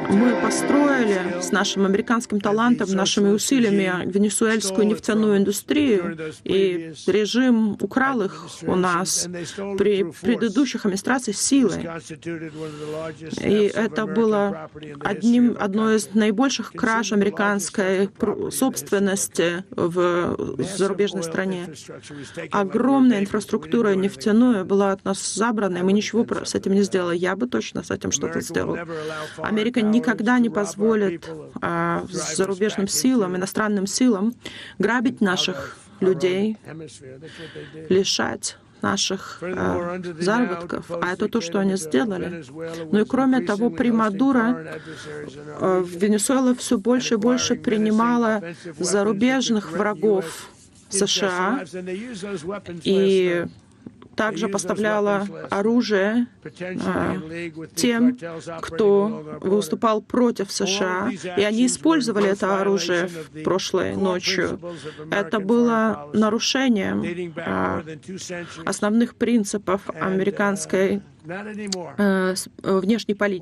Мы построили с нашим американским талантом, нашими усилиями венесуэльскую нефтяную индустрию, и режим украл их у нас при предыдущих администрациях силой. И это было одной из наибольших краж американской собственности в зарубежной стране. Огромная инфраструктура нефтяная была от нас забрана, и мы ничего с этим не сделали. Я бы точно с этим что-то сделал. Америка никогда не позволит зарубежным силам, иностранным силам грабить наших людей, лишать наших заработков, а это то, что они сделали. Ну и кроме того, при Мадуро Венесуэла все больше и больше принимала зарубежных врагов США и также поставляла оружие тем, кто выступал против США, и они использовали это оружие прошлой ночью. Это было нарушением основных принципов американской внешней политики.